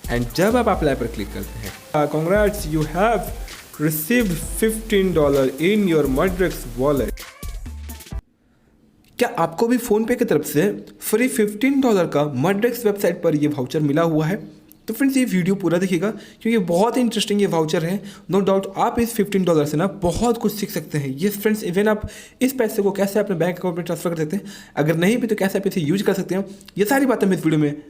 And जब आप apply पर क्लिक करते हैं, congrats, you have received $15 in your Mudrex wallet. क्या आपको भी फ़ोनपे की तरफ से फ्री $15 का मड्रेक्स वेबसाइट पर ये वाउचर मिला हुआ है? तो फ्रेंड्स ये वीडियो पूरा देखिएगा क्योंकि बहुत ही इंटरेस्टिंग ये वाउचर है। नो डाउट आप इस $15 से ना बहुत कुछ सीख सकते हैं। ये फ्रेंड्स इवन आप इस पैसे को कैसे अपने बैंक अकाउंट में ट्रांसफर कर सकते हैं, अगर नहीं भी तो कैसे आप इसे यूज कर सकते हैं, ये सारी बातें हम इस वीडियो में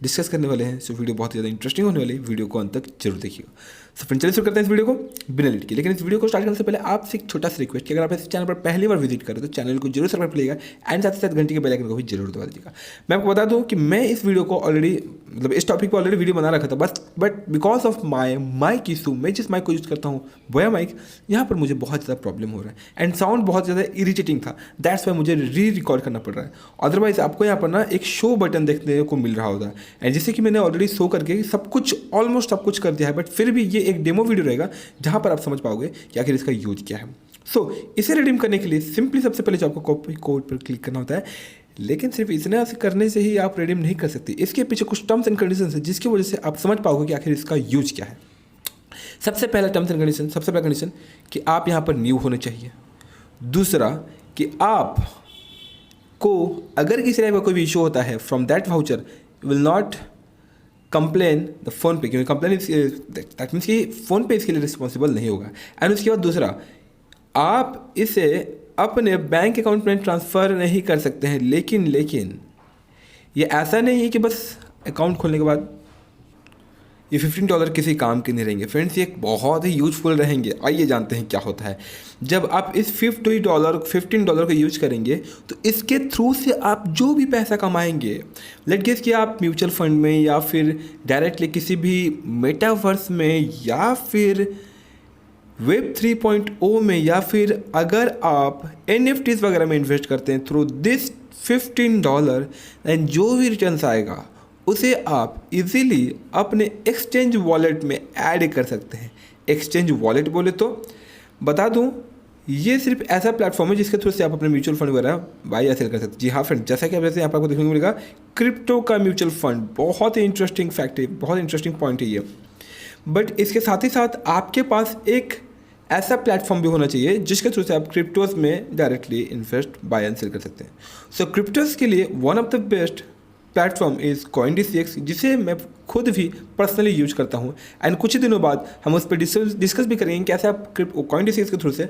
डिस्कस करने वाले हैं। सो वीडियो बहुत ज़्यादा इंटरेस्टिंग होने वाली है, वीडियो को अंत तक जरूर देखिएगा। सो फ्रेंड्स चलिए शुरू करते हैं इस वीडियो को बिना लेट के। लेकिन इस वीडियो को स्टार्ट करने से पहले आपसे एक छोटा सा रिक्वेस्ट कि अगर आप इस चैनल पर पहली बार विजिट करें तो चैनल को जरूर सब्सक्राइब करिएगा एंड साथ ही साथ घंटी के बेल आइकन को भी जरूर दबा दीजिएगा। मैं आपको बता दूं कि मैं इस वीडियो को ऑलरेडी मतलब इस टॉपिक पर ऑलरेडी वीडियो बना रखा था but because of my mic issue, मैं जिस माइक को यूज़ करता हूँ बोया माइक, यहाँ पर मुझे बहुत ज़्यादा प्रॉब्लम हो रहा है एंड साउंड बहुत ज़्यादा इरिटेटिंग था। दैट्स वाई मुझे रिकॉर्ड करना पड़ रहा है। अदरवाइज आपको यहाँ पर ना एक शो बटन देखने को मिल रहा होता है एंड जैसे कि मैंने ऑलरेडी शो करके सब कुछ ऑलमोस्ट सब कुछ कर दिया है, बट फिर भी ये एक डेमो वीडियो रहेगा जहाँ पर आप समझ पाओगे कि आखिर इसका यूज क्या है। सो इसे रिडीम करने के लिए सिंपली सबसे पहले जो आपको कॉपी कोड पर क्लिक करना होता है, लेकिन सिर्फ इतना करने से ही आप रिडीम नहीं कर सकते। इसके पीछे कुछ टर्म्स एंड कंडीशंस है जिसकी वजह से आप समझ पाओगे कि आखिर इसका यूज क्या है। सबसे पहला टर्म्स एंड कंडीशन, सबसे पहला कंडीशन कि आप यहाँ पर न्यू होने चाहिए। दूसरा कि आप को अगर किसी टाइप का कोई भी इशू होता है from that voucher will not complain the phone पे, क्योंकि कंप्लेन दैट मीन्स कि फ़ोन पे इसके लिए रिस्पॉन्सिबल नहीं होगा। एंड उसके बाद दूसरा, आप इसे अपने बैंक अकाउंट में ट्रांसफ़र नहीं कर सकते हैं। लेकिन ये ऐसा नहीं है कि बस अकाउंट खोलने के बाद ये $15 किसी काम के नहीं रहेंगे। फ्रेंड्स ये बहुत ही यूजफुल रहेंगे। आइए जानते हैं क्या होता है। जब आप इस $15 को यूज करेंगे तो इसके थ्रू से आप जो भी पैसा कमाएंगे, लेट गेस कि आप म्यूचुअल फंड में या फिर डायरेक्टली किसी भी मेटावर्स में या फिर वेब 3.0 में या फिर अगर आप NFTs वगैरह में इन्वेस्ट करते हैं थ्रू दिस $15 एंड जो भी रिटर्न्स आएगा उसे आप इजीली अपने एक्सचेंज वॉलेट में ऐड कर सकते हैं। एक्सचेंज वॉलेट बोले तो बता दूं, ये सिर्फ ऐसा प्लेटफॉर्म है जिसके थ्रू से आप अपने म्यूचुअल फंड वगैरह बाई या सेल कर सकते हैं। जी हाँ फ्रेंड, जैसा कि आप जैसे यहाँ पर आपको देखने को मिलेगा क्रिप्टो का म्यूचुअल फंड, बहुत ही इंटरेस्टिंग फैक्ट है, बहुत इंटरेस्टिंग पॉइंट है ये। बट इसके साथ ही साथ आपके पास एक ऐसा प्लेटफॉर्म भी होना चाहिए जिसके थ्रू से आप क्रिप्टोज में directly invest buy and sell कर सकते हैं। सो क्रिप्टोज के लिए one of the best platform is CoinDCX, जिसे मैं खुद भी पर्सनली यूज करता हूँ एंड कुछ ही दिनों बाद हम उस पर डिस्कस भी करेंगे कैसे आप CoinDCX के थ्रू से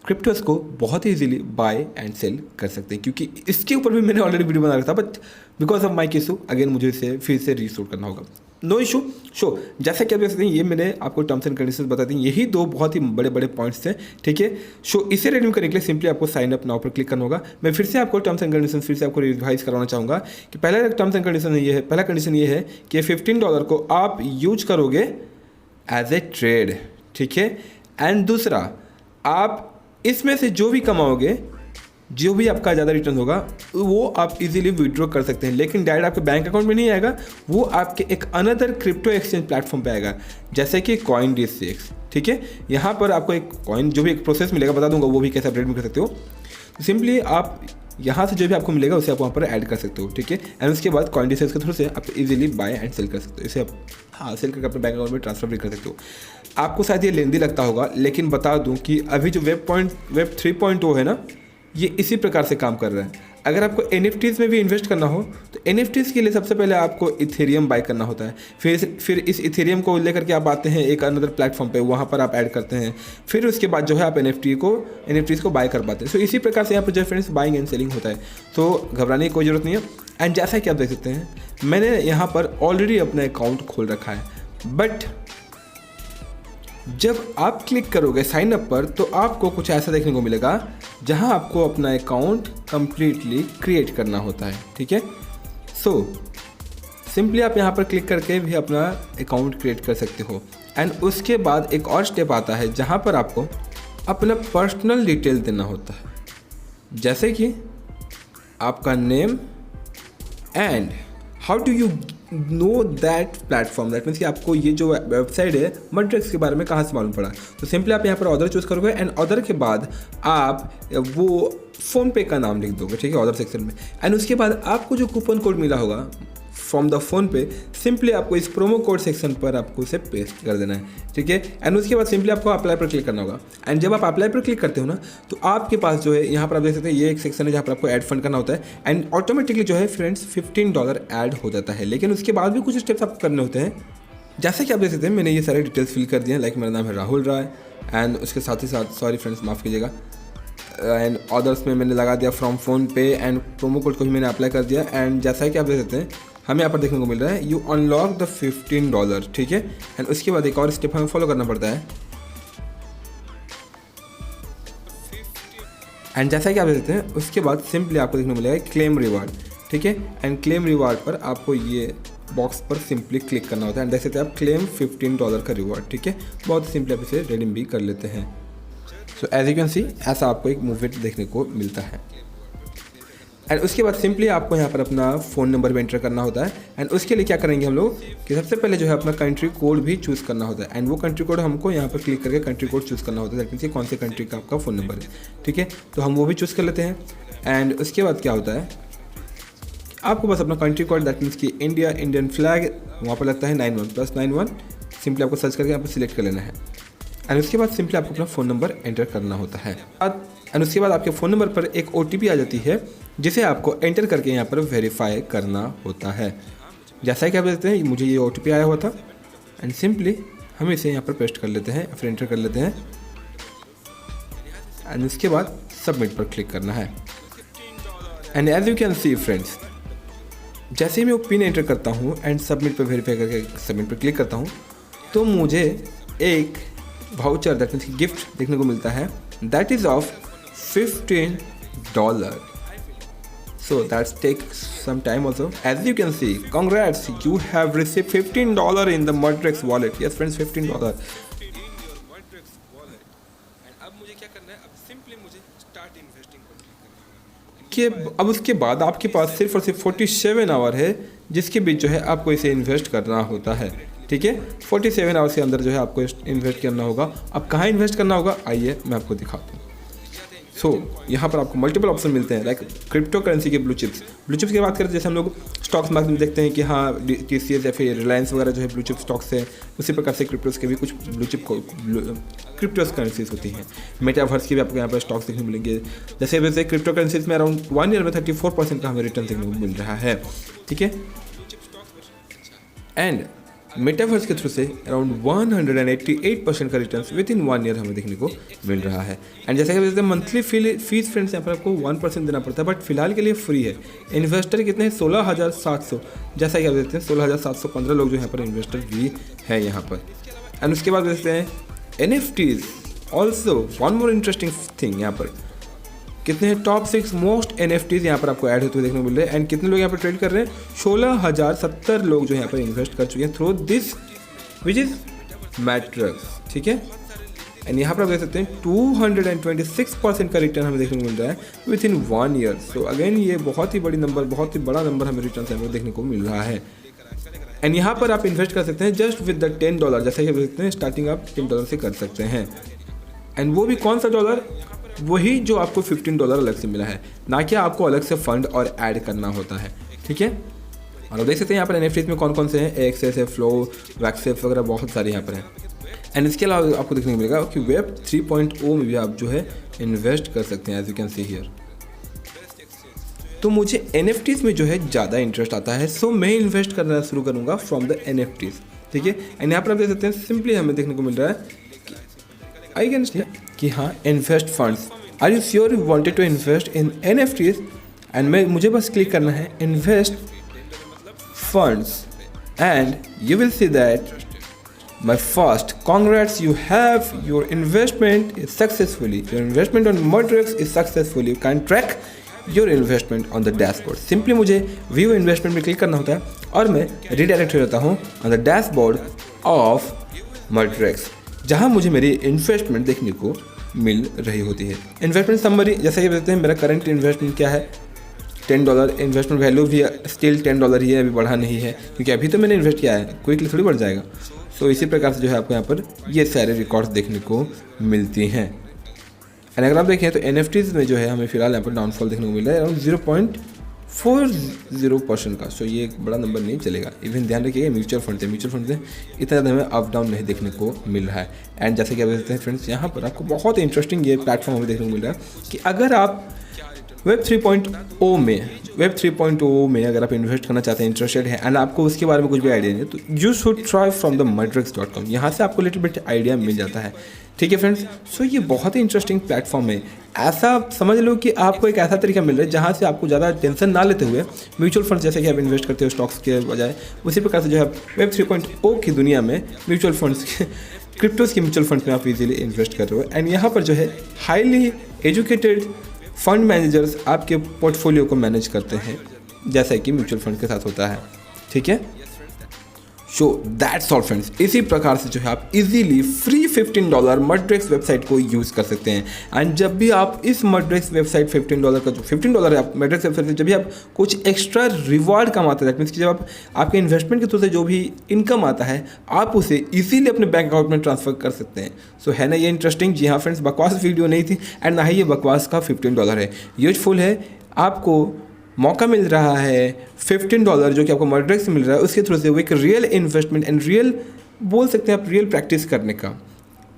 क्रिप्टोज को बहुत ही इजीली बाय एंड सेल कर सकते हैं, क्योंकि इसके ऊपर भी मैंने ऑलरेडी वीडियो बना रखा था but because of mic issue again मुझे इसे फिर से रीशूट करना होगा। No issue. शो जैसा कि आप देख सकते हैं ये मैंने आपको टर्म्स एंड कंडीशंस बता दी, यही दो बहुत ही बड़े बड़े पॉइंट्स थे, ठीक है। सो इसे रिन्यू करने के लिए सिंपली आपको साइन अप नाउ पर क्लिक करना होगा। मैं फिर से आपको टर्म्स एंड कंडीशंस फिर से आपको रिवाइज करवाना चाहूँगा कि पहला टर्म्स एंड कंडीशन ये है, पहला कंडीशन ये है कि $15 को आप यूज करोगे एज ए ट्रेड, ठीक है। एंड दूसरा, आप इसमें से जो भी कमाओगे, जो भी आपका ज़्यादा रिटर्न होगा वो आप इजीली विड्रॉ कर सकते हैं, लेकिन डायरेक्ट आपके बैंक अकाउंट में नहीं आएगा, वो आपके एक अनदर क्रिप्टो एक्सचेंज प्लेटफॉर्म पे आएगा जैसे कि CoinDCX, ठीक है। यहाँ पर आपको एक कॉइन जो भी एक प्रोसेस मिलेगा बता दूंगा, वो भी कैसे अपडेट कर सकते हो। तो सिंपली आप यहाँ से जो भी आपको मिलेगा उसे आप वहाँ पर ऐड कर सकते हो, ठीक है। एंड उसके बाद CoinDCX के थ्रू से आप इजीली बाय एंड सेल कर सकते हो। इसे आप सेल करके अपने बैंक अकाउंट में ट्रांसफर भी कर सकते हो। आपको शायद ये लेंदी लगता होगा, लेकिन बता दूँ कि अभी जो वेब 3.0 है ना, ये इसी प्रकार से काम कर रहा है। अगर आपको NFTs में भी इन्वेस्ट करना हो तो NFTs के लिए सबसे पहले आपको इथेरियम बाय करना होता है, फिर इस इथेरियम को लेकर के आप आते हैं एक अनदर प्लेटफॉर्म पे, वहाँ पर आप ऐड करते हैं, फिर उसके बाद जो है आप NFTs को बाय कर पाते हैं। सो इसी प्रकार से यहाँ पर जो फ्रेंड्स बाइंग एंड सेलिंग होता है, तो घबराने की कोई ज़रूरत नहीं है। एंड जैसा कि आप देख सकते हैं मैंने यहाँ पर ऑलरेडी अपना अकाउंट खोल रखा है, बट जब आप क्लिक करोगे साइन अप पर तो आपको कुछ ऐसा देखने को मिलेगा जहां आपको अपना अकाउंट कंप्लीटली क्रिएट करना होता है, ठीक है। सो सिंपली आप यहां पर क्लिक करके भी अपना अकाउंट क्रिएट कर सकते हो। एंड उसके बाद एक और स्टेप आता है जहां पर आपको अपना पर्सनल डिटेल देना होता है, जैसे कि आपका name and how do you know that platform, that means कि आपको ये जो वेबसाइट है मड्रेक्स के बारे में कहाँ से मालूम पड़ा। तो सिंपली आप यहाँ पर ऑर्डर चूज़ करोगे एंड ऑर्डर के बाद आप वो फ़ोनपे का नाम लिख दोगे, ठीक है, ऑर्डर सेक्शन में। एंड उसके बाद आपको जो कूपन कोड मिला होगा फ्रॉम द फ़ोन पे, सिंपली आपको इस प्रोमो कोड सेक्शन पर आपको उसे पेस्ट कर देना है, ठीक है। एंड उसके बाद सिंपली आपको अप्लाई पर क्लिक करना होगा। एंड जब आप अप्लाई पर क्लिक करते हो ना, तो आपके पास जो है यहाँ पर आप देख सकते हैं ये एक सेक्शन है जहाँ पर आपको ऐड फंड करना होता है। एंड ऑटोमेटिकली जो है फ्रेंड्स $15 ऐड हो जाता है, लेकिन उसके बाद भी कुछ स्टेप्स आपको करने होते हैं। जैसे कि आप देख सकते हैं मैंने ये सारे डिटेल्स फिल कर दिए हैं, लाइक मेरा नाम है राहुल राय, एंड उसके साथ ही साथ सॉरी फ्रेंड्स माफ़ कीजिएगा, एंड अदर्स में मैंने लगा दिया फ्रॉम फ़ोन पे, एंड प्रोमो कोड को भी मैंने अप्लाई कर दिया। एंड जैसा कि आप देख सकते हैं हमें यहाँ पर देखने को मिल रहा है यू अनलॉक द $15, ठीक है। एंड उसके बाद एक और स्टेप हमें फॉलो करना पड़ता है। एंड जैसा कि आप देख सकते हैं उसके बाद सिंपली आपको देखने को मिलेगा क्लेम रिवार्ड, ठीक है। एंड क्लेम रिवार्ड पर आपको ये बॉक्स पर सिंपली क्लिक करना होता है। एंड देख सकते हैं आप क्लेम $15 का रिवार्ड, ठीक है। बहुत सिंपली आप इसे रिडीम भी कर लेते हैं। So as you can see ऐसा आपको एक मूवमेंट देखने को मिलता है। एंड उसके बाद सिंपली आपको यहाँ पर अपना फ़ोन नंबर भी एंटर करना होता है। एंड उसके लिए क्या करेंगे हम लोग कि सबसे पहले जो है अपना कंट्री कोड भी चूज़ करना होता है। एंड वो कंट्री कोड हमको यहाँ पर क्लिक करके कंट्री कोड चूज़ करना होता है, दैट मीन्स कौन से कंट्री का आपका फ़ोन नंबर है, ठीक है। तो हम वो भी चूज़ कर लेते हैं। एंड उसके बाद क्या होता है आपको बस अपना कंट्री कोड, दैट मीन्स कि इंडिया, इंडियन फ्लैग वहाँ पर लगता है 91+91, सिंपली आपको सर्च करके यहाँ पर सिलेक्ट कर लेना है। एंड उसके बाद सिंपली आपको अपना फ़ोन नंबर एंटर करना होता है। एंड उसके बाद आपके फ़ोन नंबर पर एक OTP आ जाती है जिसे आपको एंटर करके यहाँ पर वेरीफाई करना होता है। जैसा कि आप देखते हैं मुझे ये OTP आया हुआ था। एंड सिंपली हम इसे यहाँ पर पेस्ट कर लेते हैं, फिर एंटर कर लेते हैं। एंड उसके बाद सबमिट पर क्लिक करना है। And as you can see friends, जैसे ही मैं वो पिन एंटर करता हूँ एंड सबमिट पर वेरीफाई करके सबमिट पर क्लिक करता हूँ, तो मुझे एक वाउचर, दैट मीन्स गिफ्ट देखने को मिलता है, that is of $15. So that's take some time also. As you can see, congrats, you have received $15 in the Mudrex wallet. Yes friends, $15. अब मुझे क्या करना है, अब सिंपली मुझे स्टार्ट इन्वेस्टिंग पर क्लिक करना है। अब उसके बाद आपके पास सिर्फ और सिर्फ 47 आवर है जिसके बीच जो है आपको इसे इन्वेस्ट करना होता है, ठीक है। 47 आवर्स के अंदर जो है आपको इन्वेस्ट करना होगा। अब कहाँ इन्वेस्ट करना होगा आइए मैं आपको दिखाता हूँ। यहाँ पर आपको मल्टीपल ऑप्शन मिलते हैं, लाइक क्रिप्टो करेंसी के ब्लू चिप्स की बात करें, जैसे हम लोग स्टॉक्स मार्केट में देखते हैं कि हाँ TCS या फिर रिलायंस वगैरह जो है ब्लू चिप स्टॉक्स है, उसी प्रकार से क्रिप्टोस के भी कुछ ब्लू चिप क्रिप्टोस करेंसीज होती हैं। मेटावर्स की भी आपको यहाँ पर स्टॉक्स देखने को मिलेंगे। जैसे वैसे क्रिप्टो करेंसीज में अराउंड 1 ईयर में 34% का हमें रिटर्न देखने को मिल रहा है, ठीक है। एंड मेटावर्स के थ्रू से अराउंड 188% का रिटर्न विद इन 1 ईयर हमें देखने को मिल रहा है। एंड जैसे कि मंथली फीस फ्रेंड्स यहाँ पर आपको 1% देना पड़ता है, बट फिलहाल के लिए फ्री है। इन्वेस्टर कितने हैं 16,700, जैसा कि आप देखते हैं 16,715 लोग जो यहाँ पर इन्वेस्टर भी है यहाँ पर। एंड उसके बाद देखते हैं NFTs, also one more interesting thing, यहाँ पर कितने हैं टॉप 6 मोस्ट NFTs यहाँ पर आपको ऐड होते हुए देखने को मिल रहे हैं। एंड कितने लोग यहाँ पर ट्रेड कर रहे हैं 16,070 लोग जो यहाँ पर इन्वेस्ट कर चुके हैं through this which is matrix, ठीक है। एंड यहाँ पर आप देख सकते हैं 226% का रिटर्न हमें देखने को मिल रहा है with in 1 year. So again ये बहुत ही बड़ा नंबर हमें रिटर्न हमें देखने को मिल रहा है। एंड यहाँ पर आप इन्वेस्ट कर सकते हैं जस्ट विद द $10, जैसे कि आप देख सकते हैं स्टार्टिंग आप $10 से कर सकते हैं। एंड वो भी कौन सा डॉलर, वही जो आपको $15 अलग से मिला है, ना कि आपको अलग से फंड और ऐड करना होता है, ठीक है। और आप देख सकते हैं यहाँ पर NFTs में कौन कौन से हैं, AXS है, फ्लो, वैक्सेफ वगैरह बहुत सारे यहाँ पर हैं। एंड इसके अलावा आपको देखने को मिलेगा कि वेब 3.0 में भी आप जो है इन्वेस्ट कर सकते हैं, as you can see here. तो मुझे NFTs में जो है ज़्यादा इंटरेस्ट आता है, सो मैं इन्वेस्ट करना शुरू करूँगा फ्रॉम द NFTs, ठीक है। एंड यहाँ पर आप देख सकते हैं सिंपली हमें देखने को मिल रहा है आई कैन कि हाँ invest funds, are you sure you wanted to invest in NFTs। And मुझे बस क्लिक करना है invest funds and you will see that my first congrats, you have your investment is successfully, your investment on Mudrex is successful, you can track your investment on the dashboard. Simply मुझे view investment में click करना होता है और मैं redirect हो जाता हूँ ऑन द डैशबोर्ड ऑफ मड्रेक्स, जहाँ मुझे मेरी इन्वेस्टमेंट देखने को मिल रही होती है। इन्वेस्टमेंट समरी जैसा कि बताते हैं मेरा करंट इन्वेस्टमेंट क्या है $10, इन्वेस्टमेंट वैल्यू भी स्टिल $10 ही है, अभी बढ़ा नहीं है क्योंकि अभी तो मैंने इन्वेस्ट किया है, क्विकली थोड़ी बढ़ जाएगा। सो इसी प्रकार से जो है आपको यहाँ पर ये सारे रिकॉर्ड्स देखने को मिलती हैं। एंड अगर आप देखें तो NFTs में जो है हमें फिलहाल यहाँ पर डाउनफॉल देखने को मिल रहा है अराउंड 40% का। सो ये एक बड़ा नंबर नहीं चलेगा। इवन ध्यान रखिएगा म्यूचुअल फंड से इतना ज़्यादा हमें अप डाउन नहीं देखने को मिल रहा है। एंड जैसे कि आप देखते हैं फ्रेंड्स, यहाँ पर आपको बहुत इंटरेस्टिंग ये प्लेटफॉर्म हमें देखने को मिल रहा है कि अगर आप वेब 3.0 में अगर आप इन्वेस्ट करना चाहते हैं, इंटरेस्टेड है एंड आपको उसके बारे में कुछ भी आइडिया नहीं है, तो you should try from the madrex.com। यहाँ से आपको लिटिल बिट आइडिया मिल जाता है। ठीक है फ्रेंड्स, सो ये बहुत ही इंटरेस्टिंग प्लेटफॉर्म है। ऐसा समझ लो कि आपको एक ऐसा तरीका मिल रहा है जहाँ से आपको ज़्यादा टेंशन ना लेते हुए म्यूचुअल फंड जैसे कि आप इन्वेस्ट करते हो स्टॉक्स के बजाय, उसी प्रकार से जो है वेब 3.0 की दुनिया में म्यूचुअल फंड्स क्रिप्टोज के म्यूचुअल फंड में आप इजीली इन्वेस्ट कर रहे हो। एंड यहाँ पर जो है हाईली एजुकेटेड फंड मैनेजर्स आपके पोर्टफोलियो को मैनेज करते हैं, जैसा कि म्यूचुअल फंड के साथ होता है। ठीक है, सो दैट्स ऑल फ्रेंड्स। इसी प्रकार से जो है आप इजीली फ्री $15 madrex वेबसाइट को यूज़ कर सकते हैं। एंड जब भी आप इस madrex वेबसाइट $15 का जो $15 है आप madrex वेबसाइट से जब भी आप कुछ एक्स्ट्रा रिवॉर्ड कमाते हैं, दैट मीन्स कि जब आप आपके इन्वेस्टमेंट के थ्रू से जो भी इनकम आता है आप उसे इजीली अपने बैंक अकाउंट में ट्रांसफर कर सकते हैं। सो है ना ये इंटरेस्टिंग? जी हाँ फ्रेंड्स, बकवास वीडियो नहीं थी एंड ना ही ये बकवास का $15 है, यूजफुल है। आपको मौका मिल रहा है $15 जो कि आपको madrex से मिल रहा है, उसके थ्रू से वो एक रियल इन्वेस्टमेंट एंड रियल बोल सकते हैं आप रियल प्रैक्टिस करने का,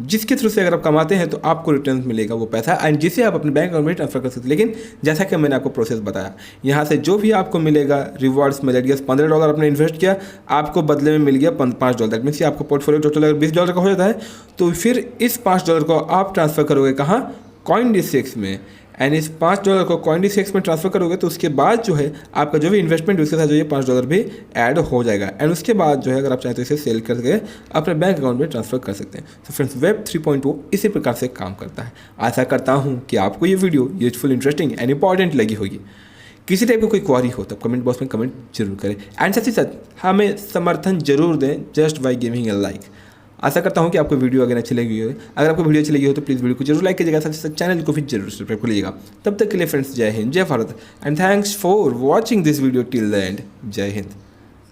जिसके थ्रू से अगर आप कमाते हैं तो आपको रिटर्न मिलेगा वो पैसा एंड जिसे आप अपने बैंक अकाउंट में ट्रांसफर कर सकते हैं। लेकिन जैसा कि मैंने आपको प्रोसेस बताया, यहाँ से जो भी आपको मिलेगा रिवॉर्ड्स में, $15 आपने इन्वेस्ट किया, आपको बदले में मिल गया $5। दैट मीन्स आपको पोर्टफोलियो टोटल अगर $20 का हो जाता है तो फिर इस $5 को आप ट्रांसफ़र करोगे कहाँ? CoinDCX में। एंड इस $5 को CoinDCX में ट्रांसफ़र करोगे तो उसके बाद जो है आपका जो भी इन्वेस्टमेंट है उसके साथ जो ये $5 भी ऐड हो जाएगा। एंड उसके बाद जो है अगर आप चाहें तो इसे सेल करके अपने बैंक अकाउंट में ट्रांसफ़र कर सकते हैं। तो फ्रेंड्स, वेब 3.0 इसी प्रकार से काम करता है। आशा करता हूँ कि आपको ये video useful, interesting and important लगी होगी। किसी टाइप का कोई क्वारी हो तो कमेंट बॉक्स में कमेंट जरूर करें एंड साथ ही साथ हमें समर्थन जरूर दें just by giving a like. आशा करता हूँ कि आपको वीडियो अगर अच्छी लगी हो, अगर आपको वीडियो अच्छी लगी हो तो प्लीज़ वीडियो को जरूर लाइक कीजिएगा, साथ ही साथ चैनल को भी जरूर सब्सक्राइब कर लीजिएगा। तब तक के लिए फ्रेंड्स, जय हिंद, जय Bharat and thanks for watching this video till the end. जय हिंद।